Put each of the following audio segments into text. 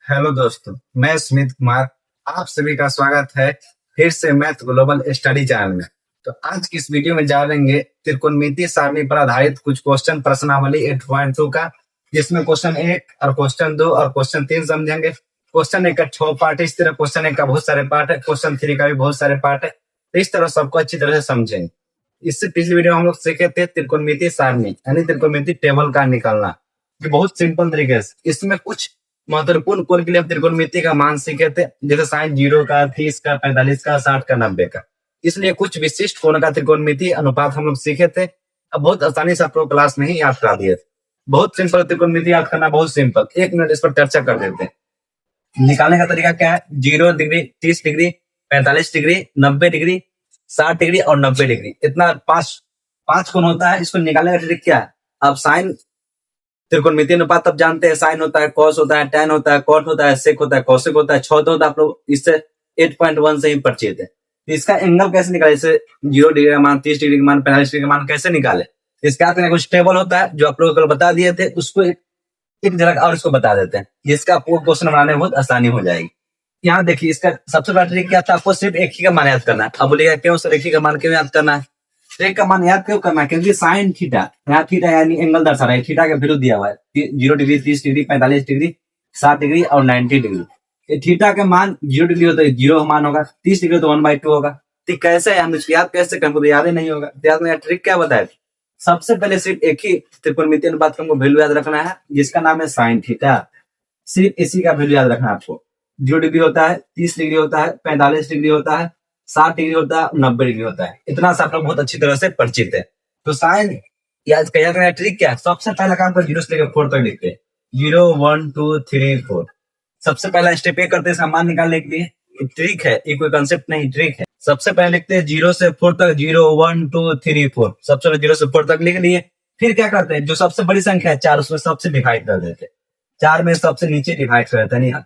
Hello दोस्तों, मैं स्मित कुमार। आप सभी का स्वागत है फिर से मैथ ग्लोबल स्टडी चैनल में। तो आज की इस वीडियो में जानेंगे त्रिकोणमितीय सारणी पर आधारित कुछ क्वेश्चन प्रश्नावली 8.2 का, जिसमें क्वेश्चन 1 और क्वेश्चन 2 और क्वेश्चन 3 समझेंगे। क्वेश्चन 1 का 6 पार्ट है, इस तरह क्वेश्चन 1 का बहुत सारे पार्ट है, क्वेश्चन 3 का भी बहुत सारे पार्ट है। तो इस तरह सबको अच्छी तरह से समझेंगे। इससे पिछली वीडियो में हम लोग सीखे थे त्रिकोणमितीय सारणी यानी त्रिकोणमितीय टेबल का निकालना। ये बहुत सिंपल तरीके से, इसमें कुछ महत्वपूर्ण कोण के लिए हम त्रिकोणमिति का मान सीखे थे, जैसे साइन 0 का, 30 का, 45 का, 60 का, 90 का। इसलिए कुछ विशिष्ट कोण का त्रिकोणमिति अनुपात हम लोग सीखे थे। अब बहुत आसानी से आपको क्लास में ही याद करा दिए थे। बहुत सिंपल त्रिकोणमिति याद करना, बहुत सिंपल। 1 मिनट इस पर चर्चा कर देते हैं। निकालने का तरीका क्या है? 0 degree, 30 degree, 45 degree, 90 degree, 60 degree और 90 डिग्री, इतना पांच कोण होता है। इसको निकालने का ट्रिक क्या है? आप साइन त्रिकोणमितीय अनुपात अब जानते हैं, साइन होता है, कॉस होता है, टैन होता है, कॉट होता है, सेक होता है, कॉसेक होता है, छौत होता है। आप लोग इससे 8.1 से ही परिचित है। तो इसका एंगल कैसे निकाले? जैसे 0 डिग्री का मान, 30 डिग्री का मान, 45 डिग्री का मान कैसे निकाले? इसका कुछ टेबल होता है जो आप लोगों को बता दिए थे, उसको एक झलक और इसको बता देते हैं, जिसका आपको क्वेश्चन बनाने में बहुत आसानी हो जाएगी। यहाँ देखिए, इसका सबसे बड़ा ट्रिक क्या था? आपको सिर्फ एक ही का मान याद करना है। अब बोलिएगा क्यों सर एक ही का मान क्यों याद करना है? एक का मान याद क्यों करना है? क्योंकि साइन थीटा, यहाँ थीटा यानी एंगल दर्शा रहा है, थीटा का वैल्यू दिया हुआ है 0 डिग्री, 30 डिग्री, 45 डिग्री, 60 डिग्री और 90 डिग्री। ये थीटा का मान 0 डिग्री होता है, 0 मान होगा, 30 डिग्री तो 1/2 होगा। तो कैसे है, हम इसको याद कैसे करें? तो याद ही नहीं होगा। याद में ट्रिक क्या बताया? सबसे पहले सिर्फ एक ही त्रिकोणमितीय अनुपात का हमको वैल्यू याद रखना है, जिसका नाम है साइन थीटा। सिर्फ इसी का वैल्यू याद रखना है आपको। 0 डिग्री होता है, 30 डिग्री होता है, 45 डिग्री होता है, 60 डिग्री होता है, 90 डिग्री होता है। इतना सा आप लोग बहुत अच्छी तरह से परिचित है। तो साइन याद करने का ट्रिक क्या है? सबसे पहला काम कर 0 से लेकर 4 तक लिखते हैं। 0 1 2 3 4। सबसे पहला स्टेप ये करते हैं मान निकालने के लिए। ट्रिक है, ये कोई कंसेप्ट नहीं, ट्रिक है। सबसे पहले लिखते हैं 0 से 4 तक, 0 1 2 3 4। सबसे पहले 0 से 4 तक लिख लिए। फिर क्या करते हैं? जो सबसे बड़ी संख्या है 4, उसमें सबसे डिवाइड कर देते हैं। 4 में सबसे नीचे डिवाइड कर देते हैं,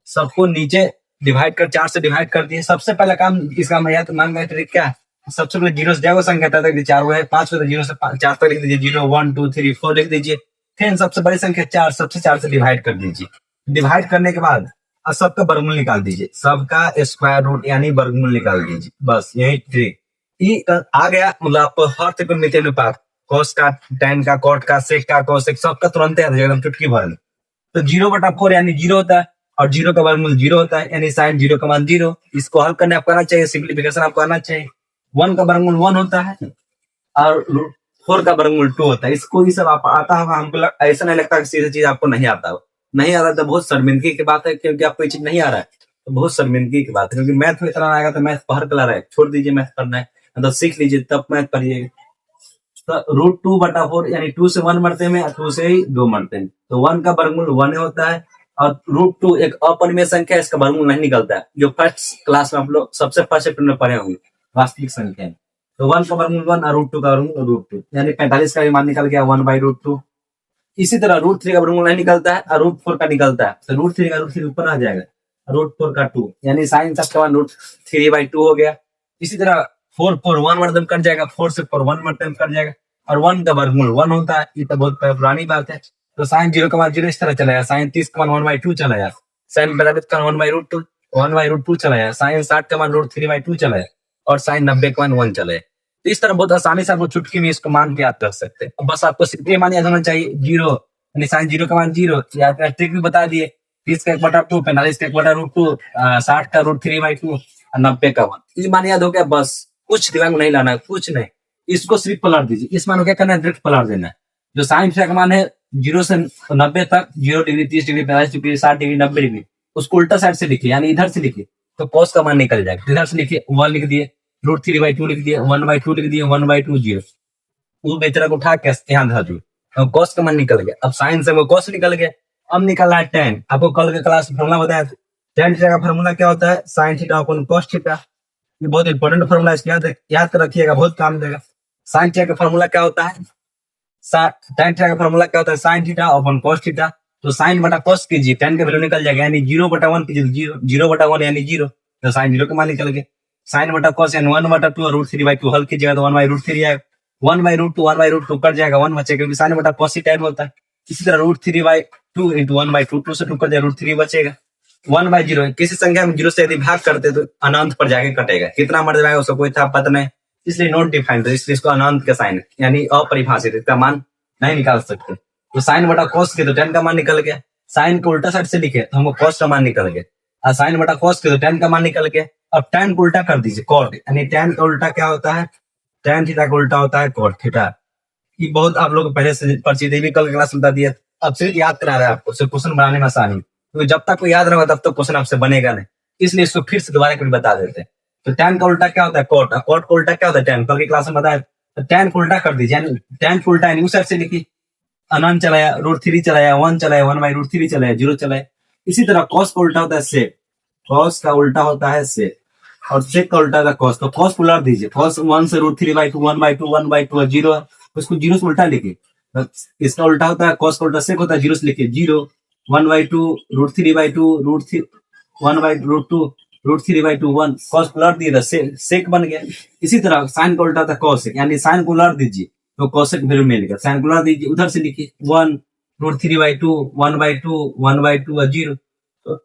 सबको नीचे डिवाइड कर 4 से डिवाइड कर दिए। सबसे पहला काम इसका मैं याद मान गया ट्रिक क्या है? सबसे पहले 0 से जाएगा संख्या तक 4 हुआ है, 5 में 0 से 4 तक लिख दीजिए। 0 1 2 3 4 लिख दीजिए। फिर सबसे बड़ी संख्या 4, सबसे 4 से डिवाइड कर दीजिए। डिवाइड करने के बाद सबका वर्गमूल निकाल दीजिए, सबका स्क्वायर रूट यानी वर्गमूल निकाल दीजिए। बस यही ट्रिक आ गया। मतलब आपको हर त्रिकोणमितीय अनुपात, कॉस का, टैन का, कॉट का, सेक का, कोसेक, सबका तुरंत याद एकदम चुटकी भर में। तो 0/4 यानी 0 होता है, और 0 का वर्गमूल 0 होता है, यानी साइन 0 का मान 0। इसको हल करने आपको आना चाहिए, सिंप्लीफिकेशन आपको आना चाहिए। 1 का वर्गमूल 1 होता है और 4 का वर्गमूल 2 होता है। इसको ही सब आप आता होगा। हमको ऐसा नहीं लगता कि सीधी चीज आपको नहीं आता हो। नहीं आता तो बहुत शर्मिंदगी की बात है, क्योंकि आपको ये चीज नहीं आ रहा है तो बहुत शर्मिंदगी की बात है। क्योंकि मैथ में इतना आएगा तो मैथ बाहर कलर है, छोड़ दीजिए मैथ पढ़ना है, मतलब सीख लीजिए तब मैथ पढ़िएगा। तो √2/4 यानी 2 से 1 मरते में, 2 से ही 2 मरते हैं। तो 1 का वर्गमूल 1 होता है, और √2 एक अपरिमेय संख्या है, इसका वर्गमूल नहीं निकलता है, जो फर्स्ट क्लास में आप लोग सबसे फर्स्ट चैप्टर में पढ़े होंगे, वास्तविक संख्या है। तो 1 का वर्गमूल 1 और √2 का वर्गमूल √2, यानी 45 का भी मान निकल गया 1/√2। इसी तरह √3 का वर्गमूल नहीं निकलता है और √4 का निकलता है। तो √3 का √3 ऊपर आ जाएगा, √4 का 2, यानी साइन सबका मान √3/2 हो गया। इसी तरह 4 4 1 मर्दम कर जाएगा, 4 से 4 1 मर्दम कर जाएगा, और 1 का वर्गमूल 1 होता है। ये तो बहुत पुरानी बात है। तो साइन 0 का मान 0 इस तरह चला जाए, साइन 30 का मान 1/2 चला जाए, साइन 45 का 1/√2 चला जाए, साइन 60 का मान √3/2 चला जाए, और साइन 90 का मान 1 चला जाए। तो इस तरह बहुत आसानी से आपको चुटकी में इसको मान के याद कर सकते हैं। बस आपको सिर्फ ये मान याद होना चाहिए, 0 यानी साइन 0 का मान 0। ट्रिक भी बता दिए, 30 का 1/2, 45 का 1/√2, 60 का √3/2 और 90 का 1। ये मान याद हो गया, बस कुछ दिमाग में नहीं लाना है, कुछ नहीं। इसको सिर्फ पलट दीजिए। इस मान को क्या करना है? डायरेक्ट पलट देना है। जो साइन थीटा का मान है 0 से 90 तक, 0 degree, 30 degree, 45 degree, 60 degree, 90 degree, उसको उल्टा साइड से लिखिए, यानी इधर से लिखिए, तो कॉस का मान निकल जाएगा। इधर से लिखिए, 1 लिख दिए, √3/2 लिख दिए, 1/2 लिख दिए, 1/2 0। वो बेचारा को उठा के यहाँ धर दिए, और कॉस का मान निकल गया। अब साइन से वो कॉस निकल गया। अब निकलना है टैन। आपको कल के क्लास में फॉर्मूला बताया था। टैन थीटा का फॉर्मूला क्या होता है? Sine theta upon cos theta. ये बहुत इंपॉर्टेंट फॉर्मूला है, इसको याद कर रखिएगा, बहुत काम देगा। साइन थीटा का फॉर्मूला क्या होता है? टैन थीटा का फॉर्मूला क्या होता है? Sine theta upon cos theta. तो साइन बटा कॉस कीजिए, टैन का वैल्यू निकल जाएगा, यानी 0/1 कीजिए, 0/1 यानी 0, तो साइन 0 का मान निकल गया। साइन बटा कॉस यानी 1/2 और √3/2 हल कीजिएगा तो 1/√3 आएगा। 1/√2 1/√2 कट जाएगा, 1 बचेगा, क्योंकि साइन बटा कॉस ही टैन होता है। इसी तरह √3/2 इंटू 1/2, 2 से 2 कर दिया, √3 बचेगा। 1/0 किसी संख्या में 0 से यदि भाग करते तो अनंत पर जाके कटेगा, कितना मर जाएगा उसका कोई था पता नहीं, इसलिए नॉट डिफाइंड, इसलिए इसको अनंत का साइन यानी अपरिभाषित, इसका मान नहीं निकाल सकते। तो साइन बटा कॉस के तो tan का मान निकल गया, साइन को उल्टा साइड से लिखे तो हमको कॉस का मान निकल गया, और साइन बटा कॉस के तो tan का मान निकल गया। अब tan को उल्टा कर दीजिए, कॉट, यानी tan का उल्टा क्या होता है, tan थीटा का उल्टा होता है कॉट थीटा। ये बहुत आप लोग पहले से परिचित है, कल क्लास में बता दिया, अब सिर्फ याद करा रहा है आपको, सिर्फ क्वेश्चन बनाने में आसानी, क्योंकि जब तक को याद रहेगा तब तक क्वेश्चन आपसे बनेगा नहीं, इसलिए इसको फिर से दोबारा कभी बता देते हैं। तो tan का उल्टा क्या होता है कॉट, कॉट का उल्टा क्या होता है tan, कल की क्लास में बताया। तो tan को उल्टा कर दीजिए, यानी tan को उल्टा यानी उस साइड से लिखिए, अनंत चलाया, √3 चलाया, 1 चलाया, 1/√3 चलाया, 0 चलाया। इसी तरह cos का उल्टा होता है sec, cos का उल्टा होता है sec, और sec का उल्टा होता है cos, तो cos को उलट दीजिए, cos 1 से √3/2, 1/2, 1/2 0 है, उसको 0 से उल्टा लिखिए। इसका उल्टा होता है cos का उल्टा sec होता है, 0 से लिखिए 0, 1/2, √3/2, √3, 1/√2, √3/2, 1, cos को उलट दिए sec बन गया। इसी तरह sin का उल्टा होता है cosec, यानी sin को उलट दीजिए तो cosec वैल्यू मिलेगा, sin को उलट दीजिए, उधर से लिखिए 1, √3/2, 1/2, 1/2 0, तो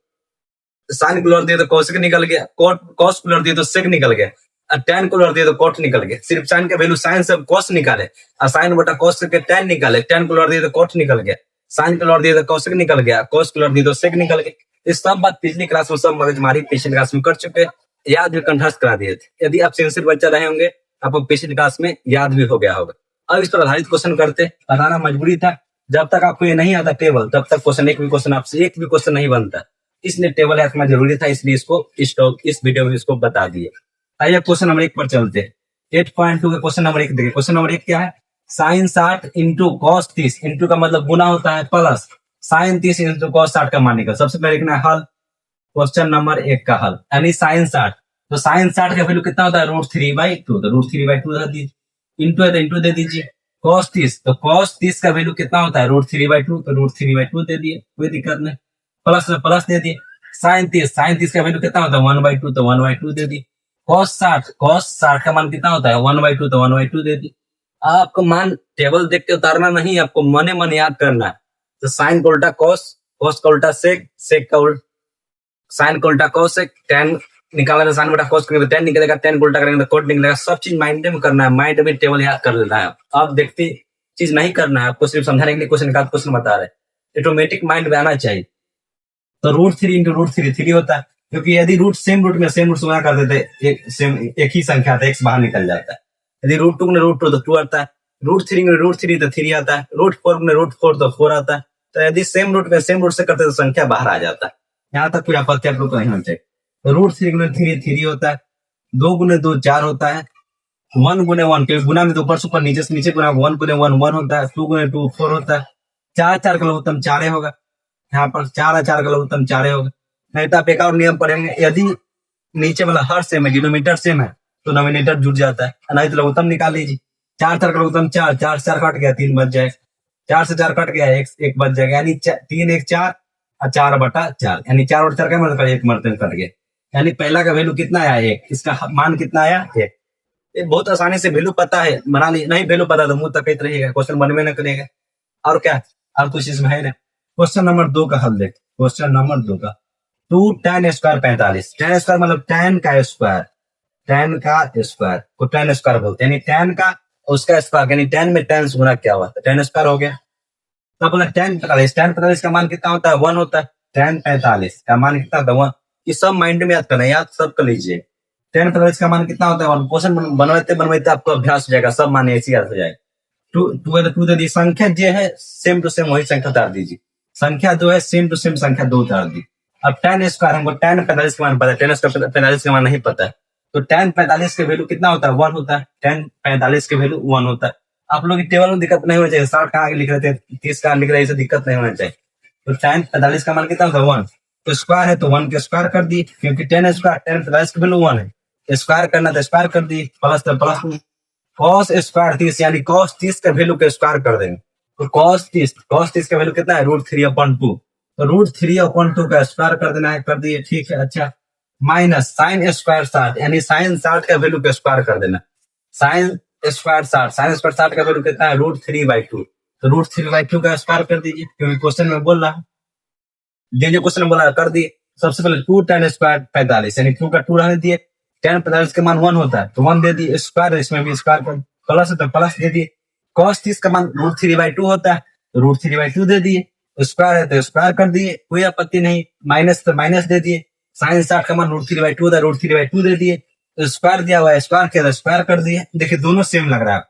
sin को उलट दिए तो cosec निकल गया, cos को उलट दिए तो sec निकल गया, और tan को उलट दिए तो cot निकल गया। सिर्फ sin का वैल्यू sin से cos निकाले, और sin बटा cos करके tan निकाले, tan को उलट दिए तो cot निकल गया, sin को उलट दिए तो cosec निकल गया, cos को उलट दिए तो sec निकल गया। इस सब बात पिछली क्लास में सब मगजमारी पिछली क्लास में कर चुके, याद भी कंठस्थ करा दिए थे। यदि आप सिंसियर बच्चा रहे होंगे आपको पिछली क्लास में याद भी हो गया होगा। अब इस पर आधारित क्वेश्चन करते, बताना मजबूरी था, जब तक आपको ये नहीं आता टेबल तब तक क्वेश्चन एक भी क्वेश्चन नहीं बनता, इसलिए टेबल रखना जरूरी था, इसलिए इसको इस वीडियो में इसको बता दिए। आइए क्वेश्चन नंबर 1 पर चलते हैं। 8.2 का क्वेश्चन नंबर 1 देखिए, क्वेश्चन नंबर 1 क्या है, sin 60 इंटू cos 30, इंटू का मतलब गुना होता है, प्लस sin 30 इंटू cos 60 का मान निकल। सबसे पहले लिखना है हल, क्वेश्चन नंबर 1 का हल, यानी sin 60, तो sin 60 का वैल्यू कितना होता है √3/2, तो √3/2 दे दीजिए, इंटू है तो इंटू दे दीजिए, cos 30, तो cos 30 का वैल्यू कितना होता है √3/2, तो √3/2 दे दिए, कोई दिक्कत नहीं, प्लस दे दिए, sin 30 का वैल्यू कितना होता है 1/2, तो 1/2 दे दिए, cos 60 का मान कितना होता है 1/2, तो 1/2 दे दी। आपको मान टेबल देख के उतारना नहीं, आपको मने मन याद करना है। तो साइन का उल्टा cos, cos का उल्टा sec, sec का उल्टा साइन का उल्टा cos sec, tan निकालना है, साइन बटा cos करेंगे तो tan निकलेगा, tan को उल्टा करेंगे तो cot निकलेगा। सब चीज माइंड में करना है, माइंड में टेबल याद कर लेना है। आप देखते चीज नहीं करना है, आपको सिर्फ समझाने के लिए क्वेश्चन का क्वेश्चन बता रहे, ऑटोमेटिक माइंड में आना चाहिए। तो √3 इंटू √3 3 होता है, क्योंकि यदि सेम रूट से गुणा कर देते एक ही संख्या था, x बाहर निकल जाता है। यदि √2 में √2 तो 2 आता है, √3 में √3 तो 3 आता है, √4 में √4 तो 4 आता है। तो यदि सेम रूट से करते तो संख्या बाहर आ जाता है। यहाँ तक कोई आपत्ति आप लोग को नहीं होना चाहिए। तो √3 गुने 3 होता है, 2 गुने 2 4 होता है, 1 गुने 1 क्योंकि गुना में तो ऊपर से ऊपर नीचे से नीचे गुना, 1 गुने 1 1 होता है, 2 गुने 2 4 होता है, 4 4 का लघुत्तम 4 होगा, यहाँ पर 4 और 4 का लघुत्तम 4 होगा। नहीं तो आप एक और नियम पढ़ेंगे, यदि नीचे वाला हर सेम है, डिनोमिनेटर सेम है तो नोमिनेटर जुड़ जाता है, नहीं तो लघुत्तम निकाल लीजिए। 4 4 का लघुत्तम 4, 4 से 4 कट गया 3 बच जाएगा, 4 से 4 कट गया 1 बच जाएगा, यानी 3 1 4 और 4/4, यानी 4 और 4 का मतलब 1 मरते कट गया, यानी पहला का वैल्यू कितना आया 1, इसका मान कितना आया 1। ये बहुत आसानी से वैल्यू पता है, बना नहीं वैल्यू पता तो मुंह तक रहिएगा, क्वेश्चन बनवे न करेगा। और क्या, और कुछ इसमें है ना। क्वेश्चन नंबर 2 का हल देख, क्वेश्चन नंबर 2 का 2 tan स्क्वायर 45, tan स्क्वायर मतलब tan का स्क्वायर, tan का स्क्वायर को tan स्क्वायर बोलते हैं, यानी tan का उसका स्क्वायर, यानी tan में tan से गुना क्या हुआ तो tan स्क्वायर हो गया। तो बोला tan 45 का मान कितना होता है 1 होता है, tan 45 का मान कितना होता है 1। ये सब माइंड में याद करना है, याद सब कर लीजिए। tan 45 का मान कितना होता है 1, क्वेश्चन बनवाते आपको अभ्यास हो जाएगा, सब मान ऐसे याद हो जाएगा। 2 दे दी, संख्या जो है सेम टू सेम वही संख्या उतार दीजिए, संख्या 2 है सेम टू सेम संख्या 2 उतार दी। अब tan स्क्वायर हमको tan 45 का मान पता है, tan स्क्वायर 45 का मान नहीं पता है, तो tan 45 के वैल्यू कितना होता है 1 होता है, tan 45 के वैल्यू 1 होता है। आप लोग टेबल में दिक्कत नहीं होना चाहिए, 60 का आगे लिख रहे थे 30 का लिख रहे, दिक्कत नहीं होना चाहिए। तो tan 45 का मान कितना होता है 1, तो स्क्वायर है तो 1 के स्क्वायर कर दी, क्योंकि tan स्क्वायर tan 45 की वैल्यू 1 है, स्क्वायर करना तो स्क्वायर कर दी, प्लस तो प्लस, cos स्क्वायर 30 यानी cos 30 का वैल्यू के स्क्वायर कर देंगे, तो cos 30 का वैल्यू कितना है √3/2, तो √3/2 का स्क्वायर कर देना है, कर दिए, ठीक है। अच्छा, माइनस sin स्क्वायर 60 यानी sin 60 का वैल्यू के स्क्वायर कर देना, sin स्क्वायर 60 का वैल्यू कितना है √3/2, तो √3/2 का स्क्वायर कर दीजिए, क्योंकि क्वेश्चन में बोल रहा है, जो क्वेश्चन में बोला कर दिए। सबसे पहले 2 tan स्क्वायर 45, यानी 2 का 2 रहने दिए, tan 45 का मान 1 होता है तो 1 दे दिए, स्क्वायर इसमें भी स्क्वायर कर, प्लस है तो प्लस दे दिए। cos 30 का मान √3/2 होता है तो √3/2 दे दिए, स्क्वायर है तो स्क्वायर कर दिए, कोई आपत्ति नहीं। माइनस तो माइनस दे दिए, साइन 60 का मान √3/2 होता है, √3/2 दे दिए, स्क्वायर दिया हुआ है, स्क्वायर किया था स्क्वायर कर दिए। देखिए दोनों सेम लग रहा है,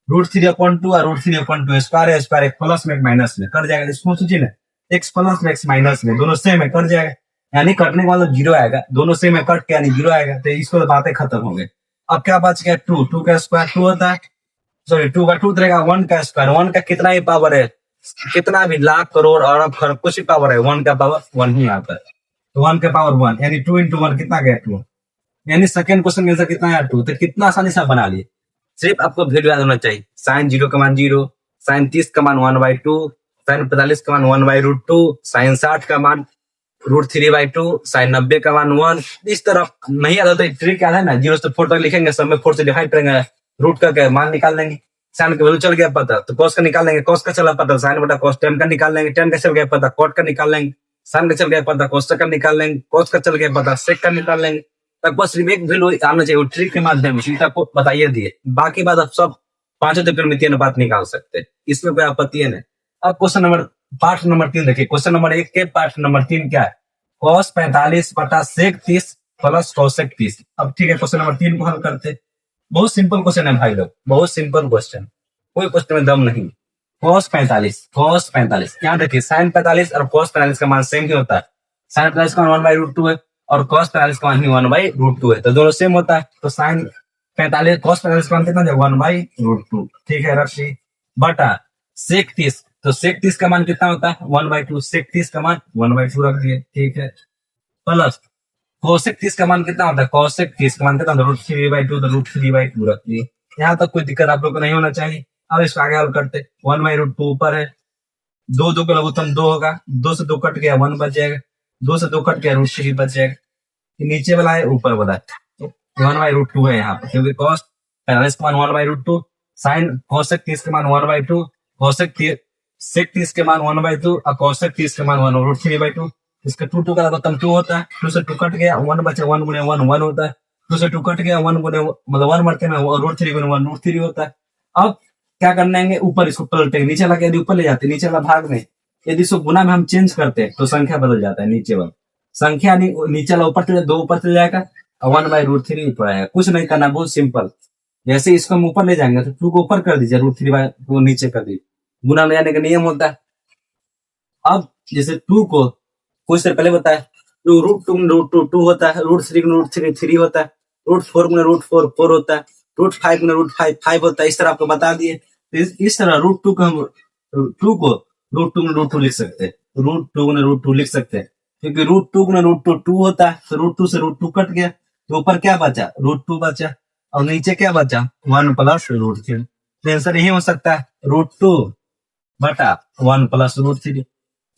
√3/2 और √3/2, स्क्वायर है स्क्वायर, एक प्लस में एक माइनस में कर जाएगा, इसको सोचिए ना, एक्स प्लस में एक्स माइनस में, दोनों सेम है कर जाएगा, यानी कटने का मतलब जीरो आएगा, दोनों सेम है कट के यानी जीरो आएगा, तो इसको तो बातें खत्म हो गई। अब क्या बच गया, 2 का स्क्वायर 2 होता है, सॉरी 2 का 2 रहेगा, 1 का स्क्वायर, 1 का कितना ही पावर है, कितना भी लाख करोड़ अरब खरब कुछ ही पावर है, 1 का पावर 1 ही आता है, तो 1 का पावर 1 यानी 2 into 1 कितना गया 2, यानी सेकंड क्वेश्चन में कितना है 2, तो कितना आसानी से बना लिए। सिर्फ आपको वैल्यू याद होना चाहिए, साइन 0 का मान 0, साइन 30 का मान 1/2, साइन 45 का मान 1/√2, साइन 60 का मान √3/2, साइन 90 का मान 1। इस तरह नहीं आता तो ट्रिक याद है ना, 0 से 4 तक लिखेंगे, सब में 4 से डिवाइड करेंगे, रूट का मान निकाल लेंगे, साइन का वैल्यू चल गया पता तो कॉस का निकाल लेंगे, कॉस का चला पता साइन बटा कॉस, टेन का निकाल लेंगे, टेन का चल गया पता कॉट का निकाल लेंगे, साइन का चल गया पता कोस का निकाल लेंगे, कॉस का चल गया पता सेक का निकाल लेंगे। तक बस सिर्फ एक वैल्यू आना चाहिए, ट्रिक के माध्यम से आपको बताइए दिए, बाकी बात आप सब पांचों त्रिकोणमितीय अनुपात निकाल सकते हैं, इसमें कोई आपत्ति है नहीं। अब क्वेश्चन नंबर पार्ट नंबर 3 देखिए, क्वेश्चन नंबर 1 के पार्ट नंबर 3 क्या है, cos 45 बटा sec 30 प्लस cosec 30। अब ठीक है क्वेश्चन नंबर 3 को हल करते, बहुत सिंपल क्वेश्चन है भाई लोग, बहुत सिंपल क्वेश्चन, कोई क्वेश्चन में दम नहीं। cos 45 यहाँ देखिए साइन 45 और cos 45 का मान सेम ही होता है, साइन 45 का मान 1/√2 है और cos 45 का मान ही 1/√2 है, तो दोनों सेम होता है, तो साइन 45 cos 45 का मान कितना है 1/√2, ठीक है रखिए, बटा sec 30, तो sec 30 का मान कितना होता है 1/2, sec 30 का मान 1/2 रख दिए, ठीक है, प्लस cosec 30 का मान कितना होता है, cosec 30 का मान कितना होता है √3/2, तो √3/2 रख दिए। यहाँ तक कोई दिक्कत आप लोग को नहीं होना चाहिए। अब इसको आगे हल करते, 1/√2 ऊपर है, 2 का लघुत्तम 2 होगा, 2 से 2 कट गया 1 बच जाएगा, 2 से 2 कट गया √3 बच जाएगा, नीचे वाला है ऊपर वाला है 1/√2 है यहाँ पर, क्योंकि cos 45 का मान 1/√2, साइन cosec 30 का मान 1/2, sec 30 के मान 1/2 और cosec 30 के मान 1/√3/2। इसका 2 का लघुत्तम 2 होता है, 2 से 2 कट गया 1 बचा, 1 गुणे 1 1 होता है, 2 से 2 कट गया 1 गुणे मतलब 1 मरते में √3 गुणे 1 √3 होता है। अब क्या करना है, ऊपर इसको पलटेंगे, नीचे लगा यदि ऊपर ले जाते नीचे वाला भाग में, यदि इसको गुना में हम चेंज करते हैं तो संख्या बदल जाता है, नीचे वाला संख्या नीचे वाला ऊपर चले, 2 ऊपर चले जाएगा और 1/√3 ऊपर आएगा, कुछ नहीं करना, बहुत सिंपल। जैसे इसको हम ऊपर ले जाएंगे तो 2 को ऊपर कर दीजिए, √3 नीचे कर दीजिए, गुना ले जाने का नियम होता है। अब जैसे 2 को कुछ देर पहले बताया, √2 होता है, √3 3 होता है, √4 √4 4 होता है, √5 √5 5 होता है, इस तरह आपको बता दिए। इस तरह √2 को हम 2 को √2 लिख सकते हैं, √2 लिख सकते हैं, क्योंकि √2 2 होता है, तो √2 से √2 कट गया, तो ऊपर क्या बचा √2 बचा और नीचे क्या बचा 1 प्लस √3, तो आंसर यही हो सकता है √2 बटा 1 प्लस √3।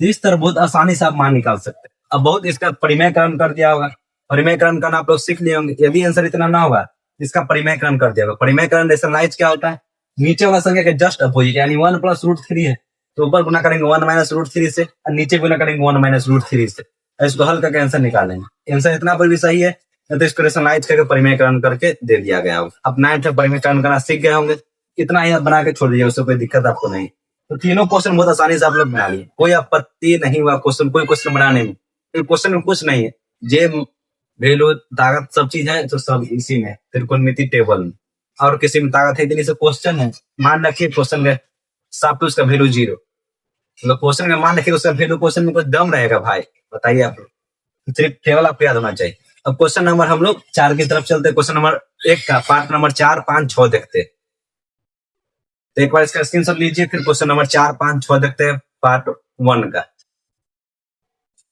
इस तरह बहुत आसानी से आप मान निकाल सकते हैं। अब बहुत इसका परिमेयकरण कर दिया होगा, परिमेयकरण करना आप लोग सीख लिए होंगे, यदि आंसर इतना ना होगा इसका परिमेयकरण कर दिया होगा। परिमेयकरण रेशनलाइज क्या होता है, नीचे वाला संख्या के जस्ट अपोजिट, यानी 1 प्लस √3 है तो ऊपर गुना करेंगे 1 माइनस √3 से और नीचे गुना करेंगे 1 माइनस √3 से, इसको हल करके आंसर निकालेंगे। आंसर इतना पर भी सही है तो इसको रेशनलाइज करके परिमेयकरण करके दे दिया गया होगा। अब 9th तक परिमेयकरण करना सीख गए होंगे, इतना ही बना के छोड़ दीजिए, उससे कोई दिक्कत आपको नहीं। तो तीनों क्वेश्चन बहुत आसानी से आप लोग बना लिए, कोई आपत्ति नहीं हुआ क्वेश्चन, कोई क्वेश्चन बनाने में, क्वेश्चन में कुछ नहीं है, जे वैल्यू ताकत सब चीज है तो सब इसी में त्रिकोणमिति टेबल में, और किसी में ताकत है इतनी से क्वेश्चन है, मान रखिए क्वेश्चन में सब उसका वैल्यू 0, मतलब क्वेश्चन में मान रखिए उसका वैल्यू, क्वेश्चन में कुछ दम रहेगा भाई, बताइए आप लोग, सिर्फ टेबल आपको याद होना चाहिए। अब क्वेश्चन नंबर हम लोग 4 की तरफ चलते हैं, क्वेश्चन नंबर 1 का पार्ट नंबर 4 5 6 देखते हैं, तो एक बार इसका स्क्रीनशॉट लीजिए, फिर क्वेश्चन नंबर 4 5 6 देखते हैं पार्ट 1 का।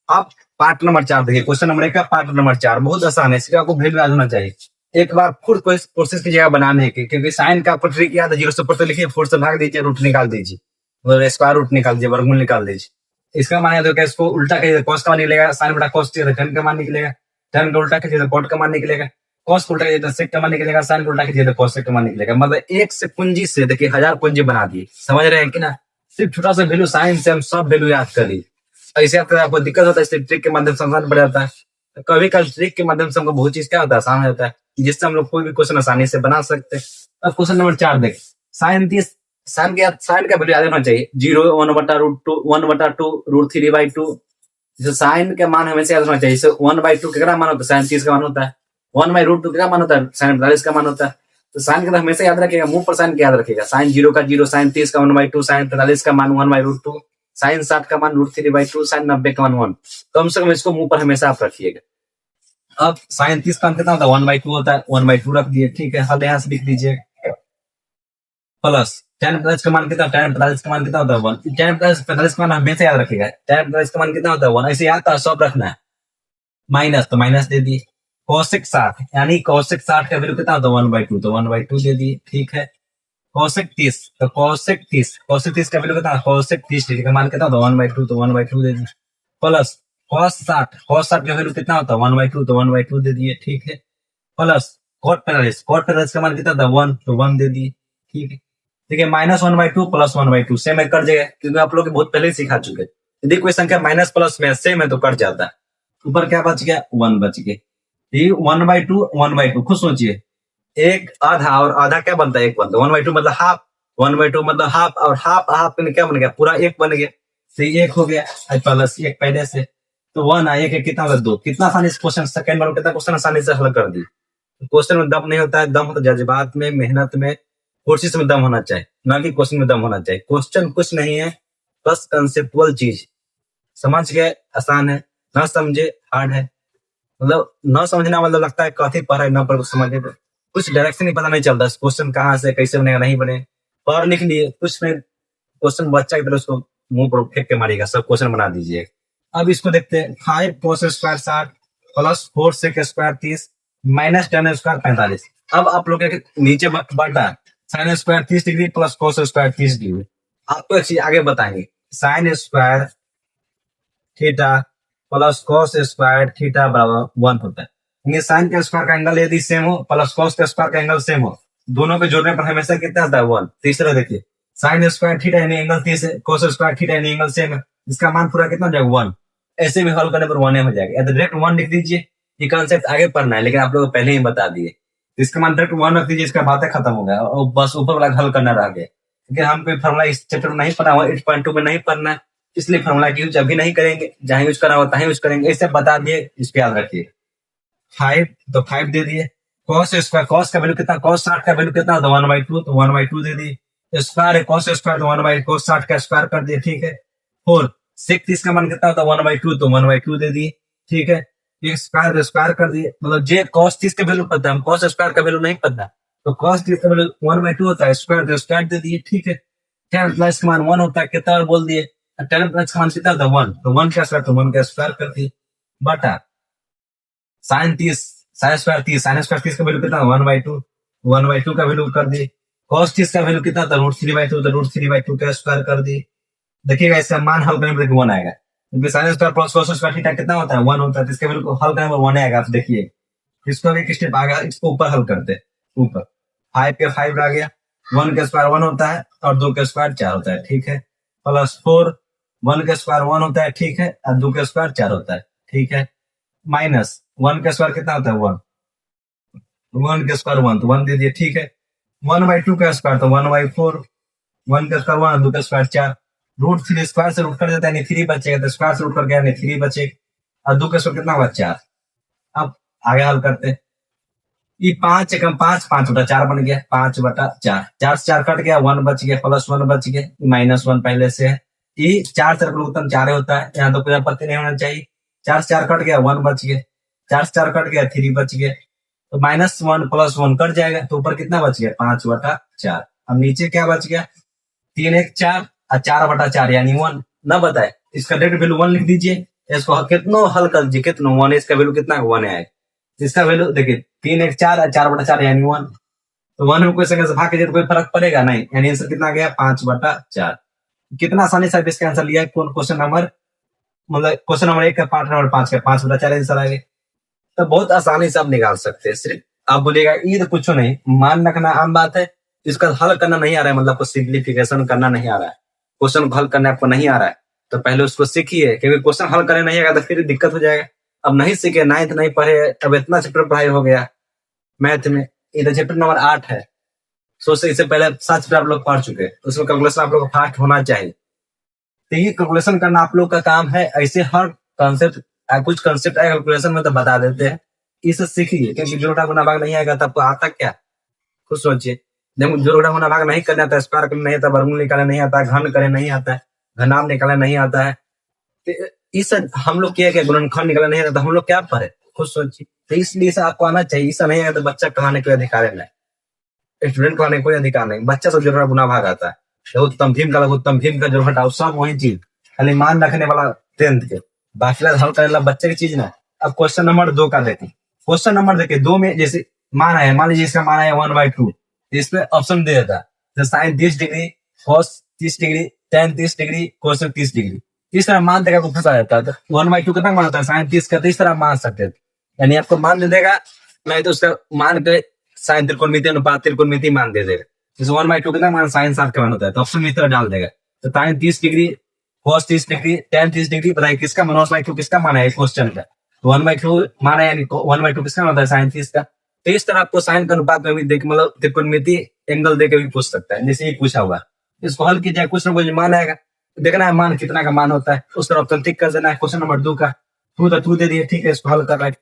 अब पार्ट नंबर 4 देखिए, क्वेश्चन नंबर 1 का पार्ट नंबर 4 बहुत आसान है, इसका आपको वैल्यू याद होना चाहिए। एक बार खुद कोशिश कीजिएगा बनाने की, क्योंकि साइन का आपको ट्रिक याद है, 0 से ऊपर तो लिखिए, 4 से भाग दीजिए, रूट निकाल दीजिए, मतलब स्क्वायर रूट निकाल दीजिए, वर्गमूल निकाल दीजिए। इसका मान है तो क्या, इसको उल्टा कीजिए, cos का मान निकलेगा, साइन बटा cos टीजिए tan का मान निकलेगा, tan का उल्टा कीजिए तो cot का मान निकलेगा, cos को उल्टा कीजिए तो sec का मान निकलेगा, साइन को उल्टा कीजिए तो cos का मान निकलेगा। मतलब एक से कुंजी से देखिए 1000 कुंजी बना दिए, समझ रहे हैं कि ना, सिर्फ छोटा सा वैल्यू साइन से हम सब वैल्यू याद कर ली। ऐसे अगर आपको दिक्कत होता है इसलिए ट्रिक के माध्यम से आसान पड़ जाता है। तो कभी कभी ट्रिक के माध्यम से हमको बहुत चीज क्या होता है आसान हो जाता है, जिससे हम लोग कोई भी क्वेश्चन आसानी से बना सकते हैं। अब क्वेश्चन नंबर 4 देख, साइन 30, साइन का वैल्यू याद होना चाहिए 0 1/√2 1/2 √3/2। जैसे साइन का मान हमेशा याद होना चाहिए। जैसे 1/2 कितना मान होता है, साइन 30 का मान होता है। 1/√2 कितना मान होता है, साइन 45 का मान होता है। तो साइन का तो हमेशा याद रखेगा, मुंह पर साइन याद रखेगा। साइन 0 का 0, साइन 30 का 1/2, साइन 45 का मान 1/√2, साइन 60 का मान √3/2, साइन 90 का मान 1। कम से कम इसको मुंह पर हमेशा आप रखिएगा। अब साइन 30 का कितना होता है, 1/2 होता है, 1/2 रख दिए, ठीक है। हल यहाँ से लिख दीजिए प्लस tan 45 का मान कितना, tan 45 का मान कितना होता है 1। tan 45 का मान हमेशा याद रखेगा, tan 45 का मान कितना होता है 1। ऐसे याद था सब रखना है। माइनस तो माइनस दे दिए। cosec 60 यानी cosec 60 का वैल्यू कितना होता है 1/2, तो 1/2 दे दिए, ठीक है। cosec 30 तो cosec 30 का वैल्यू कितना, cosec 30 का मान कितना होता है 1/2, तो 1/2 दे दिए। प्लस cos 60 का वैल्यू कितना होता है 1/2, तो 1/2 दे दिए, ठीक है। प्लस cot 45 का मान कितना था 1, तो 1 दे दिए, ठीक है। ठीक है, -1/2 प्लस 1/2 सेम है, कट जाएगा क्योंकि आप लोग बहुत पहले ही सिखा चुके। यदि कोई संख्या माइनस प्लस में सेम है तो कट जाता है। ऊपर क्या बच गया, 1 बच गया। ये 1/2 खुद सोचिए, एक आधा और आधा क्या बनता है, एक बनता है। 1/2 मतलब हाफ, 1/2 मतलब हाफ, और हाफ हाफ क्या बन गया, पूरा एक बन गया। तो ये एक हो गया प्लस एक पहले से, तो 1 आया कि कितना होगा 2। कितना आसानी से क्वेश्चन, सेकंड बार कितना क्वेश्चन आसानी से हल कर दी। क्वेश्चन में दम नहीं होता है, दम होता है जज्बात में, मेहनत में, कोशिश में दम होना चाहिए, ना कि क्वेश्चन में दम होना चाहिए। क्वेश्चन कुछ नहीं है, बस कंसेप्चुअल चीज। समझ गए आसान है, ना समझे हार्ड है। मतलब न समझना मतलब लगता है कथी पढ़ रहे न पढ़ समझे, कुछ डायरेक्शन ही पता नहीं चलता क्वेश्चन कहाँ से कैसे बनेगा, नहीं बने। पढ़ लिख लिए कुछ नहीं, क्वेश्चन बच्चा की तरह उसको मुंह पर फेंक के मारेगा, सब क्वेश्चन बना दीजिए। अब इसको देखते हैं, 5 cos square 60 plus 4 sec square 30 minus tan square 45। अब आप लोग नीचे बढ़ता है, sign square 30 degree plus cos square 30 degree. आपको एक चीज आगे बताएंगे, sine square theta plus cos square theta बराबर 1 होता है। साइन के स्क्वायर का एंगल यदि सेम हो प्लस cos के स्क्वायर का एंगल सेम हो, दोनों के जोड़ने पर हमेशा कितना आता है 1। तीसरा देखिए, साइन स्क्वायर थीटा यानी एंगल 30 है, cos स्क्वायर थीटा यानी एंगल सेम है, इसका मान पूरा कितना हो जाएगा 1। ऐसे भी हल करने पर 1 हो जाएगा, या तो डायरेक्ट 1 लिख दीजिए। ये कॉन्सेप्ट आगे पढ़ना है लेकिन आप लोग पहले ही बता दिए। इसका मान डायरेक्ट 1 रख दीजिए, इसका बातें खत्म हो गया और बस ऊपर वाला हल करना रह गया। क्योंकि हम कोई फॉर्मूला इस चैप्टर में नहीं पढ़ा हुआ, 8.2 में नहीं पढ़ना है, इसलिए फॉर्मूला की यूज अभी नहीं करेंगे, जहां यूज करा होता है यूज करेंगे। इसे बता दिए, इस पे याद रखिए। 5 तो 5 दे दिए। cos स्क्वायर, cos का वैल्यू कितना, cos 60 का वैल्यू कितना होता है 1/2, तो 1/2 दे दिए। स्क्वायर है cos स्क्वायर, तो 1/2 cos 60 का स्क्वायर कर दिए, ठीक है। 4 sec 30 का मान कितना होता है 1/2, तो 1/2 दे दिए, ठीक है। ये स्क्वायर कर दिए, मतलब जे cos 30 का वैल्यू पता है, हम cos स्क्वायर का वैल्यू नहीं पता, तो cos 30 का वैल्यू 1/2 होता है, स्क्वायर तो स्क्वायर दे दिए, ठीक है। tan प्लस का मान 1 होता है, कितना और बोल दिए, tan प्लस का मान कितना होता है 1, तो 1 का स्क्वायर, तो 1 का स्क्वायर कर दिए, बटा sine 30, sine square 30, sine square 30 का वैल्यू कितना 1/2, 1/2 का वैल्यू कर दिए। cos 30 का वैल्यू कितना था √3/2, तो √3/2 का स्क्वायर कर दिए। देखिएगा इसका मान हल करने पर 1 आएगा, क्योंकि sine square plus cos square theta कितना होता है 1 होता है, तो इसके वैल्यू को हल करने पर 1 आएगा। आप देखिए इसको भी एक स्टेप आगे, इसको ऊपर हल करते हैं। ऊपर 5 के 5 आ गया, 1 का स्क्वायर 1 होता है और 2 का स्क्वायर 4 होता है, ठीक है। प्लस 4, 1 का स्क्वायर 1 होता है, ठीक है, और 2 का स्क्वायर 4 होता है, ठीक है। माइनस 1 का स्क्वायर कितना होता है 1, 1 का स्क्वायर 1, तो 1 दे दिए, ठीक है। 1/2 का स्क्वायर, तो 1/4, 1 का स्क्वायर 1, 2 का स्क्वायर 4, √3 स्क्वायर से रूट कर देता है, नहीं 3 बचेगा, तो स्क्वायर से रूट कर गया, नहीं 3 बचेगा, और 2 का स्क्वायर कितना होगा 4। अब आगे हल करते हैं, ये 5 एकम 5, 5/4 बन गया, 5/4, 4 से 4 कट गया, 1 बच गया, प्लस 1 बच गया, -1 पहले से है। ये 4 से उत्तम 4 होता है, यहाँ तो कोई आपत्ति नहीं होना चाहिए। 4 से 4 कट गया, 1 बच गया, 4 से 4 कट गया, 3 बच गया, तो -1 प्लस 1 कट जाएगा, तो ऊपर कितना बच गया 5/4। अब नीचे क्या बच गया, 3 1 4 और 4/4 यानी 1 न बताए, इसका डायरेक्ट वैल्यू 1 लिख दीजिए। इसको कितना हल कर दीजिए, कितना 1 है, इसका वैल्यू कितना 1 है, इसका वैल्यू देखिए 3 1 4 और 4/4 यानी 1, तो 1 में कोई संख्या से भाग के तो कोई फर्क पड़ेगा नहीं, यानी आंसर कितना गया 5/4। कितना आसानी से इसका आंसर लिया, क्वेश्चन नंबर मतलब क्वेश्चन नंबर 1 का पार्ट नंबर 5 का 5/4 आंसर आ गया। तो बहुत आसानी से आप निकाल सकते हैं। सिर्फ आप बोलिएगा ये तो कुछ नहीं, मान रखना आम बात है, इसका हल करना नहीं आ रहा है, मतलब को सिंप्लीफिकेशन करना नहीं आ रहा है, क्वेश्चन को हल करने आपको नहीं आ रहा है तो पहले उसको सीखिए, क्योंकि क्वेश्चन हल करने नहीं आएगा तो फिर दिक्कत हो जाएगा। अब नहीं सीखे, 9th नहीं पढ़े, अब इतना चैप्टर पढ़ाई हो गया मैथ में, इधर चैप्टर नंबर 8 है। सोचते इससे पहले 7 चैप्टर आप लोग पढ़ चुके, उसमें कैलकुलेशन आप लोग को फास्ट होना चाहिए। तो ये कैलकुलेशन करना आप लोग का काम है। ऐसे हर कॉन्सेप्ट, कुछ कॉन्सेप्ट आए कैलकुलेशन में तो बता देते हैं, इसे सीखिए, क्योंकि जोड़ा गुना भाग नहीं आएगा तो आपको आता क्या, खुद सोचिए। जब जोड़ा गुना भाग नहीं करना आता, स्क्वायर करना नहीं आता, वर्गमूल निकालना नहीं आता, घन करना नहीं आता है, घनाभ निकालना नहीं आता है, तो इस हम लोग क्या गुणनखंड निकालना नहीं आता, हम लोग क्या पढ़े, खुद सोचिए। तो इसलिए इसे आपको आना चाहिए। ऐसा नहीं है तो बच्चा कहने कोई अधिकार नहीं, स्टूडेंट कहने कोई अधिकार नहीं, बच्चा सब जोड़ा गुना भाग आता है। लघुत्तम भीम का लघुत्तम भीम का जो घटाओ सब वही चीज, खाली मान रखने वाला 10th के, बाकी हल करने वाला बच्चे की चीज ना। अब क्वेश्चन नंबर 2 का देखिए। क्वेश्चन नंबर देखिए 2 में जैसे मान है, मान लीजिए इसका मान है 1/2, इसमें ऑप्शन दे देता है sine 30 degree, cos 30 degree, tan 30 degree, cos 30 degree. इस तरह मान देगा, फंसा जाता है। 1/2 कितना मान होता है, साइन 30 का, तो इस तरह मान सकते हैं। यानी आपको मान दे देगा, नहीं तो उसका मान के साइन त्रिकोणमिति अनुपात त्रिकोणमिति मान दे देगा। जैसे 1/2 कितना मान, साइन 60 का मान होता है, तो ऑप्शन इस तरह डाल देगा। तो sine 30 degree, cos 30 degree, tan 30 degree, बताइए किसका मान, 1/2 किसका मान है क्वेश्चन का, 1/2 मान है, यानी 1/2 किसका होता है, साइन 30 का। तो इस तरह आपको साइन के अनुपात में भी देख, मतलब त्रिकोणमिति एंगल देके भी पूछ सकता है, जैसे ये पूछा हुआ। इसको हल कीजिए, कुछ ना कुछ मान आएगा, देखना है मान कितना का मान होता है, उस तरह ऑप्शन टिक कर देना है। क्वेश्चन नंबर 2 का 2 दे दिए, ठीक है, इसको हल कर रहा है,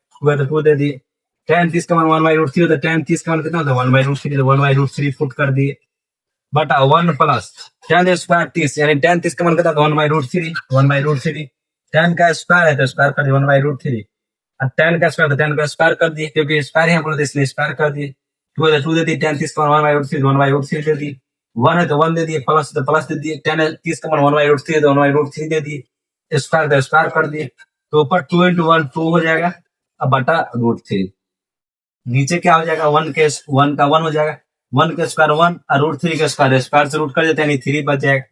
2 दे दिए। टेन 30 का मान 1/√3 होता है, टेन 30 का मान कितना होता है, 1/√3, तो 1/√3 फुट कर दिए, बटा 1 प्लस टेन स्क्वायर 30, यानी टेन 30 का मान कितना था, 1/√3, 1/√3। टेन का स्क्वायर है तो स्क्वायर कर दिए 1/√3, और टेन का स्क्वायर, तो टेन का स्क्वायर कर दिए, क्योंकि स्क्वायर यहाँ पर इसलिए स्क्वायर कर दिए। 2 दे दिए, टेन 30 का मान 1/√3, 1/√3 दे दिए, 1 है तो 1 दे दिए, प्लस तो प्लस दे दिए, टेन 30 का मान 1/√3 तो 1/√3 दे दिए, स्क्वायर तो स्क्वायर कर दिए, तो ऊपर 2 × 1 2 हो जाएगा, अब बटा √3। नीचे क्या हो जाएगा, 1 का 1 हो जाएगा, 1 का स्क्वायर 1 और √3 का स्क्वायर, स्क्वायर से रूट कर देते हैं, यानी 3 बच जाएगा,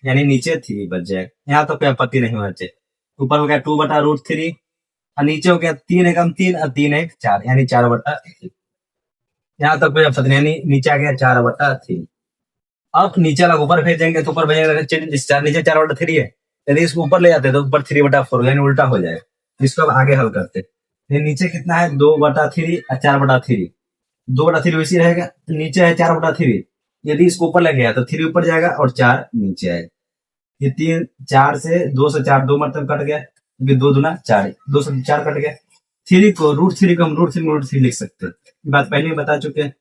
यानी नीचे 3 बच जाएगा। यहाँ तो कोई आपत्ति नहीं होना चाहिए। ऊपर हो गया 2/√3 और नीचे हो गया 3 एकम 3 और 3 एक 4, यानी 4/3। यहाँ तक कोई आपत्ति नहीं, यानी नीचे आ गया 4/3। अब नीचे वाला ऊपर भेजेंगे तो ऊपर भेजेंगे, नीचे 4/3 है, यदि इसको ऊपर ले जाते तो ऊपर 3/4, यानी उल्टा हो जाएगा। इसको अब आगे हल करते, नीचे कितना है 2/3 और 4/3, 2/3 वैसी रहेगा, नीचे है 4/3, यदि इसको ऊपर ले गया तो 3 ऊपर जाएगा और 4 नीचे आएगा। ये 3 4 से 2 से 4 2 मतलब कट गया, क्योंकि 2 दूना 4, 2 से 4 कट गया। 3 को √3 को हम √3 लिख सकते हैं, बात पहले ही बता चुके हैं।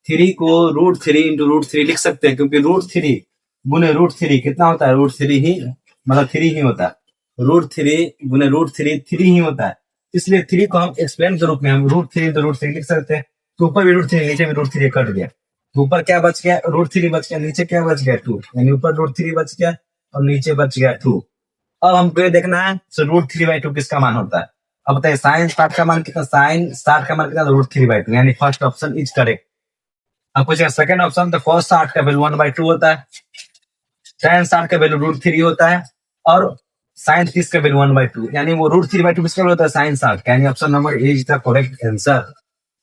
3 को √3 × √3 लिख सकते हैं, क्योंकि √3 गुने √3 कितना होता है, √3 ही, मतलब 3 ही होता है, √3 गुने √3 3 ही होता है। इसलिए 3 को हम एक्सप्लेन के रूप में हम √3 × √3 लिख सकते हैं। तो ऊपर भी √3, नीचे भी √3 कट गया, तो ऊपर क्या बच गया, √3 बच गया, नीचे क्या बच गया 2, यानी ऊपर √3 बच गया और नीचे बच गया 2। अब हमको ये देखना है √3/2 किसका मान होता है। अब बताइए साइन 60 का मान कितना, साइन 60 का मान कितना, √3/2, यानी फर्स्ट ऑप्शन इज करेक्ट। अब पूछेगा सेकंड ऑप्शन, तो cos 60 का वैल्यू 1/2 होता है, tan 60 का वैल्यू √3 होता है, और साइन 30 का वैल्यू 1/2, यानी वो √3/2 किसका वैल्यू होता है, साइन 60 का, यानी option number A is the correct answer.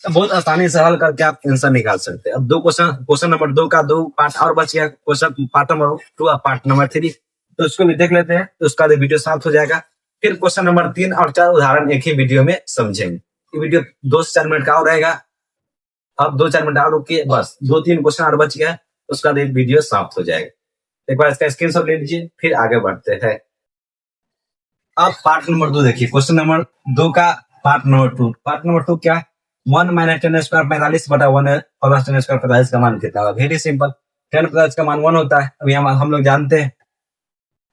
तो बहुत आसानी से हल करके आप आंसर निकाल सकते हैं। अब क्वेश्चन नंबर 2 का 2 पार्ट और बच गया, क्वेश्चन पार्ट नंबर 2 और पार्ट नंबर 3, तो उसको भी देख लेते हैं, तो उसका वीडियो समाप्त हो जाएगा। फिर क्वेश्चन नंबर 3 और 4 उदाहरण एक ही वीडियो में समझेंगे। ये वीडियो 2 से 4 मिनट का और रहेगा। अब 2-4 मिनट और रुकिए, बस 2-3 क्वेश्चन और बच गया, उसका वीडियो समाप्त हो जाएगा। एक बार इसका स्क्रीनशॉट ले लीजिए, फिर आगे बढ़ते हैं। अब पार्ट नंबर 2 देखिए, क्वेश्चन नंबर 2 का पार्ट नंबर 2। पार्ट नंबर 2 क्या, 1 - 10² 45/1 प्लस 10² 45 का मान कितना होगा। वेरी सिंपल, 10 प्लस का मान 1 होता है। अभी हम लोग जानते हैं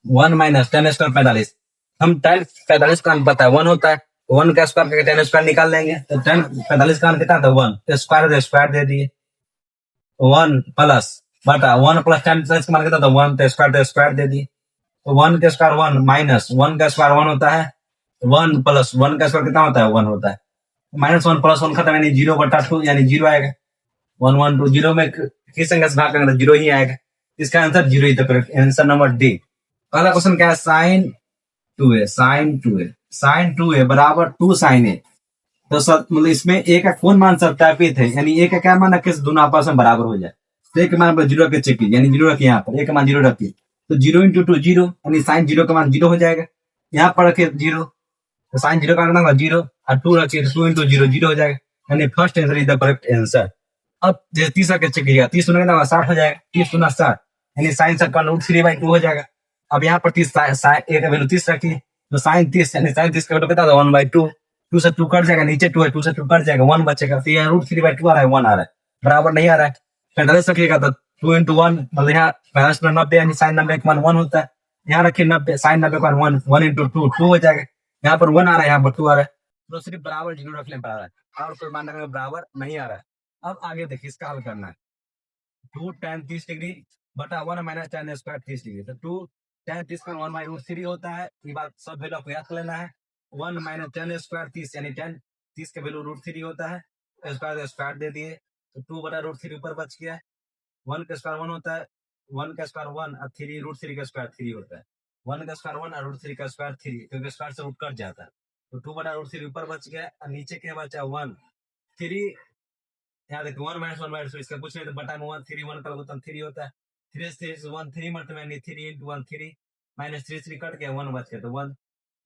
1 - 10² 45, हम 10 45 का मान पता है 1 होता है, 1 का स्क्वायर करके 10² निकाल लेंगे, तो 10 45 का मान कितना था 1, तो स्क्वायर दे दिए, 1 प्लस बटा 1 प्लस 10 प्लस का मान कितना था 1, तो स्क्वायर दे दिए, तो 1 का स्क्वायर 1 माइनस 1 का स्क्वायर 1 होता है, 1 प्लस 1 का स्क्वायर कितना होता है 1 होता है, -1 + 1 खत्म, यानी 0/2, यानी 0 आएगा। 1 1 2 0 में किस संख्या से भाग करेंगे तो 0 ही आएगा। इसका आंसर 0 ही, तो करेक्ट आंसर नंबर डी। पहला क्वेश्चन क्या है, sin 2a बराबर 2 sin a, तो मतलब इसमें a का कौन मान सत्यापित है, यानी a का क्या मान रखे दोनों आपस में बराबर हो जाए। तो a का मान 0 रखे चेक कीजिए, यानी 0 रखिए, यहाँ पर a का मान 0 रखिए, तो 0 × 2 0, यानी साइन 0 का मान 0 हो जाएगा। यहाँ पर रखिए 0, तो साइन 0 का मान होगा 0, और 2 रखिए 2 × 0 0 हो जाएगा, यानी first answer is the correct answer. अब जैसे तीसरा का चेक कीजिएगा, 30 गुना कितना 60 हो जाएगा, 30 गुना 60, यानी साइन 60 का √3/2 हो जाएगा। अब यहाँ पर 30 ए का वैल्यू 30 रखिए, तो साइन 30 यानी साइन 30 का वैल्यू कितना था 1/2, 2 से 2 कट जाएगा, नीचे 2 है, 2 से 2 कट जाएगा, 1 बचेगा, तो यहाँ √3/2 आ रहा है, 1 आ रहा है, बराबर नहीं आ रहा है। पैंतालीस रखिएगा तो 2 × 1, मतलब यहाँ 90 यानी साइन 90 का मान 1 होता है। यहाँ रखिए 90, साइन 90 का मान 1 × 2 2 हो जाएगा, यहाँ पर 1 आ रहा है, यहाँ पर 2 आ रहा है, तो सिर्फ बराबर जीरो रख लें, बराबर, और कोई मान रखने में बराबर नहीं आ रहा है। अब आगे देखिए, इसका हल करना है। 2 tan 30 डिग्री बटा 1 - tan स्क्वायर 30 डिग्री, तो 2 tan 30 का 1/√3 होता है। ये बात सब वैल्यू आपको याद कर लेना है। 1 - tan स्क्वायर 30, यानी tan 30 का वैल्यू √3 होता है, स्क्वायर दे दिए, तो 2/√3 ऊपर बच गया। 1 का स्क्वायर 1 होता है, 1 का स्क्वायर 1 और 3 √3 का स्क्वायर 3 होता है। 1 का स्क्वायर 1 और √3 का स्क्वायर 3, क्योंकि स्क्वायर से रूट कट जाता है, तो 2/√3 ऊपर बच गया, और नीचे क्या बचा 1 3। यहाँ देखो 1 - 1/2, इसका कुछ नहीं, तो बटा में 1 3 1 का लगभग 3 होता है, 3 से 1 3 मल्टीप्लाई, यानी 3 × 1 3, -3 3 कट गया, 1 बच गया, तो 1,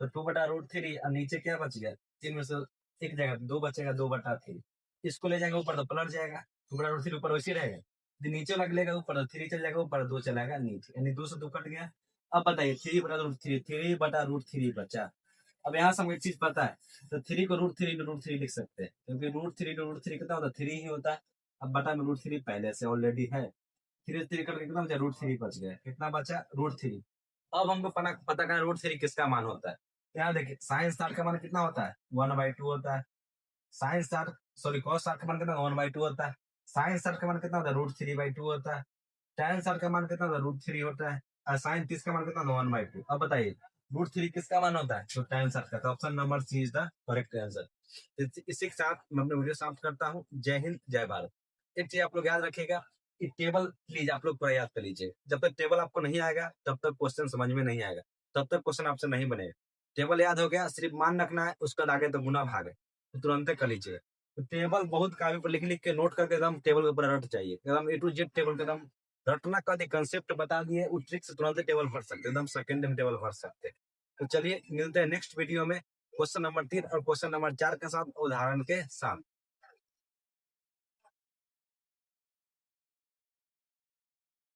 तो 2/√3, और नीचे क्या बच गया, 3 में से एक जगह 2 बचेगा, 2/3, इसको ले जाएंगे ऊपर तो पलट जाएगा, 2/√3 ऊपर वैसे रहेगा, जो नीचे लग लेगा ऊपर, तो 3 चल जाएगा ऊपर, 2 चलाएगा नीचे, यानी 2 से 2 कट गया। अब बताइए 3/√3 बचा। अब यहाँ से हमको एक चीज पता है, तो 3 को √3 लिख सकते हैं, क्योंकि √3 कितना होता है, 3 ही होता है। अब बटा में √3 पहले से ऑलरेडी है, 3 3 करके कितना बचा, √3 बच गया, कितना बचा √3। अब हमको पता करना √3 किसका मान होता है। यहाँ देखिए साइन 60 का मान कितना होता है, 1/2 होता है। साइन 60, सॉरी कॉस 60 का मान कितना 1/2 होता है। साइन 60 का मान कितना होता है, √3/2 होता है। tan 60 का मान कितना होता है, √3 होता है, और साइन 30 का मान कितना होता है, 1/2। अब बताइए √3 किसका मान होता है, तो tan 60 का, तो option number C is the correct answer. इसी के साथ मैं अपने वीडियो समाप्त करता हूँ। जय हिंद, जय भारत। एक चीज आप लोग याद रखिएगा कि टेबल प्लीज आप लोग पूरा याद कर लीजिए। जब तक टेबल आपको नहीं आएगा तब तक क्वेश्चन समझ में नहीं आएगा, तब तक क्वेश्चन आपसे नहीं बनेगा। टेबल याद हो गया, सिर्फ मान रखना है, उसका आगे तो गुना भाग है, तो तुरंत कर लीजिए। तो टेबल बहुत काफी पर लिख लिख के नोट करके एकदम टेबल के ऊपर रट चाहिए, एकदम A to Z टेबल के एकदम रटना का कंसेप्ट बता दिए, उस ट्रिक से तुरंत टेबल भर सकते, एकदम सेकंड में टेबल भर सकते। तो चलिए मिलते हैं नेक्स्ट वीडियो में क्वेश्चन नंबर 3 और क्वेश्चन नंबर 4 के साथ, उदाहरण के साथ।